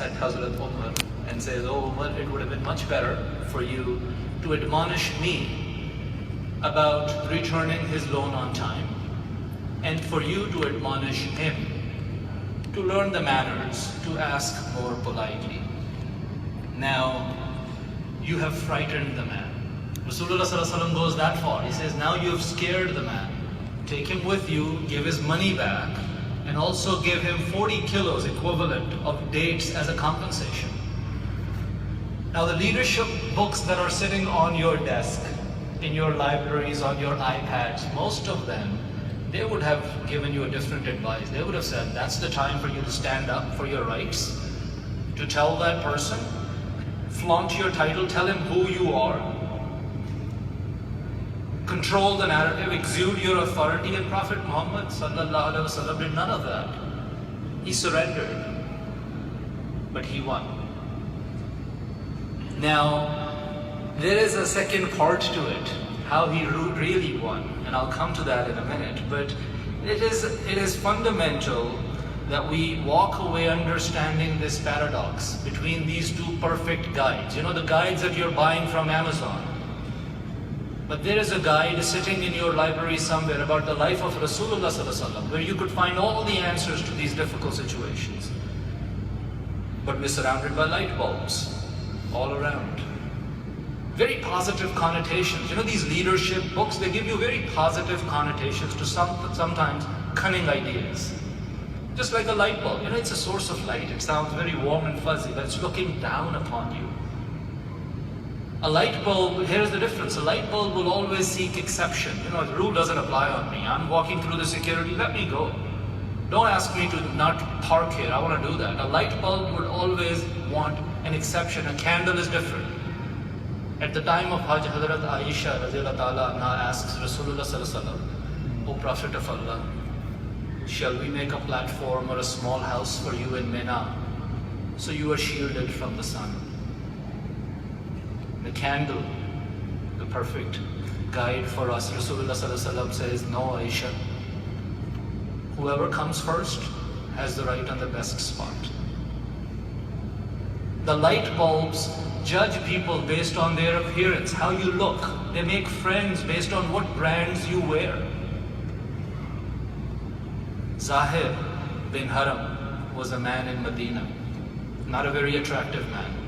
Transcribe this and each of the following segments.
at Hazrat Umar and says, "Oh Umar, it would have been much better for you to admonish me about returning his loan on time, and for you to admonish him to learn the manners, to ask more politely. Now, you have frightened the man." Rasulullah Sallallahu Alaihi Wasallam goes that far. He says, now you have scared the man. Take him with you, give his money back, and also give him 40 kilos equivalent of dates as a compensation. Now the leadership books that are sitting on your desk, in your libraries, on your iPads, most of them, they would have given you a different advice. They would have said, that's the time for you to stand up for your rights, to tell that person, flaunt your title, tell him who you are, control the narrative, exude your authority. And Prophet Muhammad sallallahu alaihi wasallam did none of that. He surrendered, but he won. Now, there is a second part to it, how he really won, and I'll come to that in a minute. But it is fundamental that we walk away understanding this paradox between these two perfect guides. You know, the guides that you're buying from Amazon. But there is a guide sitting in your library somewhere about the life of Rasulullah Sallallahu Alaihi Wasallam, where you could find all the answers to these difficult situations. But we're surrounded by light bulbs all around. Very positive connotations. You know, these leadership books, they give you very positive connotations to sometimes cunning ideas. Just like a light bulb, you know, it's a source of light. It sounds very warm and fuzzy, but it's looking down upon you. A light bulb, here's the difference. A light bulb will always seek exception. You know, the rule doesn't apply on me. I'm walking through the security, let me go. Don't ask me to not park here, I want to do that. A light bulb would always want an exception. A candle is different. At the time of Hajj, Hazrat Aisha radiallahu ta'ala anha asks Rasulullah sallallahu alaihi wasallam, "O Prophet of Allah, shall we make a platform or a small house for you in Mina so you are shielded from the sun?" The candle, the perfect guide for us, Rasulullah Sallallahu Alaihi Wasallam says, "No, Aisha, whoever comes first has the right on the best spot." The light bulbs judge people based on their appearance, how you look. They make friends based on what brands you wear. Zahir bin Haram was a man in Medina, not a very attractive man.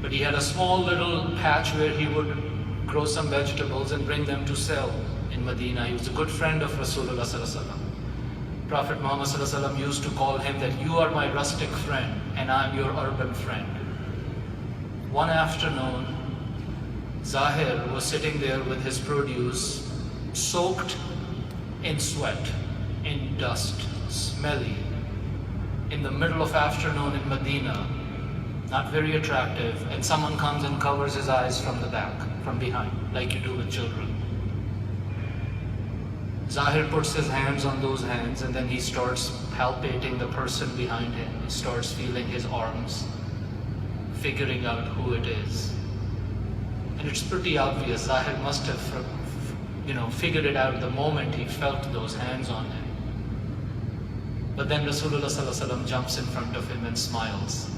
But he had a small little patch where he would grow some vegetables and bring them to sell in Medina. He was a good friend of Rasulullah Sallallahu Alaihi Wasallam. Prophet Muhammad Sallallahu Alaihi Wasallam used to call him that, "You are my rustic friend and I am your urban friend." One afternoon, Zahir was sitting there with his produce, soaked in sweat, in dust, smelly, in the middle of afternoon in Medina, not very attractive, and someone comes and covers his eyes from the back, from behind, like you do with children. Zahir puts his hands on those hands and then he starts palpating the person behind him. He starts feeling his arms, figuring out who it is. And it's pretty obvious, Zahir must have figured it out the moment he felt those hands on him. But then Rasulullah Sallallahu Alaihi Wasallam jumps in front of him and smiles.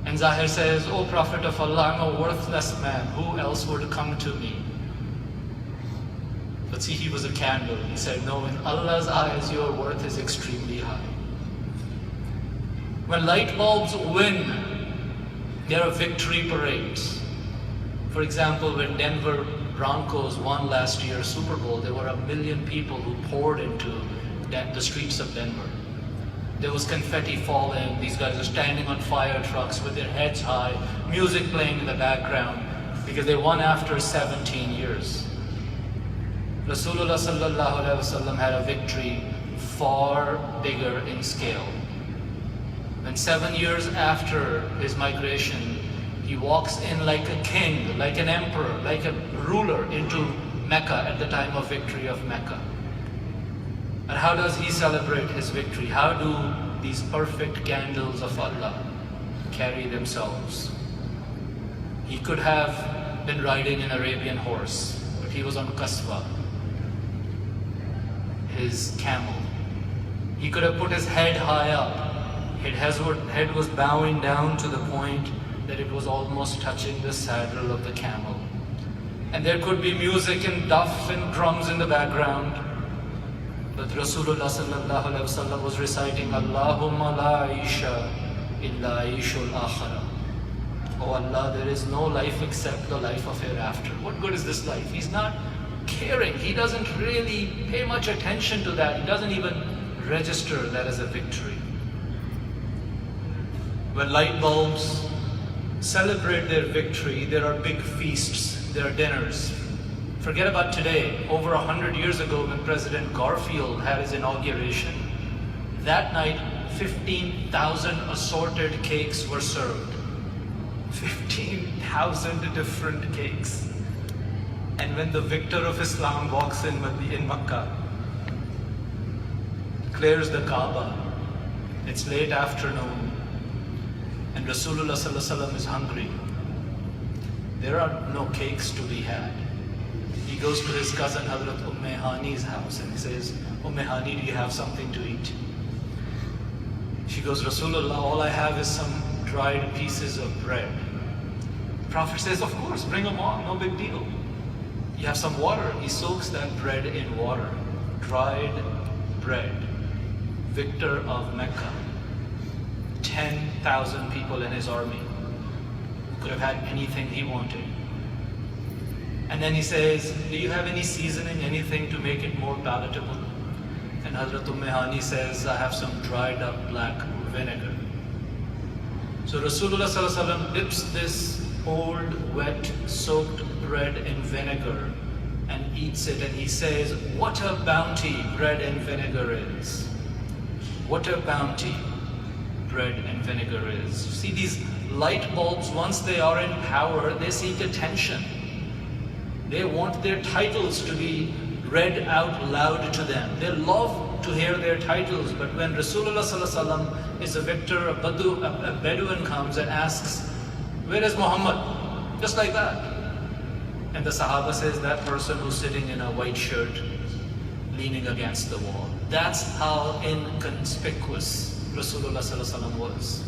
And Zahir says, "O Prophet of Allah, I'm a worthless man. Who else would come to me?" But see, he was a candle. He said, "No, in Allah's eyes, your worth is extremely high." When light bulbs win, there are victory parades. For example, when Denver Broncos won last year Super Bowl, there were 1 million people who poured into the streets of Denver. There was confetti falling, these guys are standing on fire trucks with their heads high, music playing in the background, because they won after 17 years. Rasulullah Sallallahu Alaihi Wasallam had a victory far bigger in scale. And 7 years after his migration, he walks in like a king, like an emperor, like a ruler into Mecca at the time of victory of Mecca. And how does he celebrate his victory? How do these perfect candles of Allah carry themselves? He could have been riding an Arabian horse, but he was on Qaswa, his camel. He could have put his head high up Head was bowing down to the point that it was almost touching the saddle of the camel. And there could be music and duff and drums in the background. But Rasulullah sallallahu alaihi wasallam was reciting, Allahumma la aisha illa aishul akhirah. Oh Allah, there is no life except the life of hereafter. What good is this life? He's not caring. He doesn't really pay much attention to that. He doesn't even register that as a victory. When light bulbs celebrate their victory, there are big feasts, there are dinners. Forget about today. Over 100 years ago, when President Garfield had his inauguration, that night 15,000 assorted cakes were served. 15,000 different cakes. And when the victor of Islam walks in Makkah, clears the Kaaba, it's late afternoon, and Rasulullah sallallahu alaihi wasallam is hungry. There are no cakes to be had. He goes to his cousin Hazrat Hani's house and he says, Hani, do you have something to eat? She goes, Rasulullah, all I have is some dried pieces of bread. The Prophet says, of course, bring them on, no big deal. You have some water. He soaks that bread in water. Dried bread. Victor of Mecca. 10,000 people in his army. Could have had anything he wanted. And then he says, do you have any seasoning, anything to make it more palatable? And Hazrat Hani says, I have some dried up black vinegar. So Rasulullah sallallahu alaihi wasallam dips this old, wet, soaked bread in vinegar and eats it, and he says, what a bounty bread and vinegar is. What a bounty bread and vinegar is. See, these light bulbs, once they are in power, they seek attention. They want their titles to be read out loud to them. They love to hear their titles, but when Rasulullah sallallahu alaihi wasallam is a victor, a Bedouin comes and asks, where is Muhammad? Just like that. And the Sahaba says, that person who's sitting in a white shirt, leaning against the wall. That's how inconspicuous Rasulullah sallallahu alaihi wasallam was.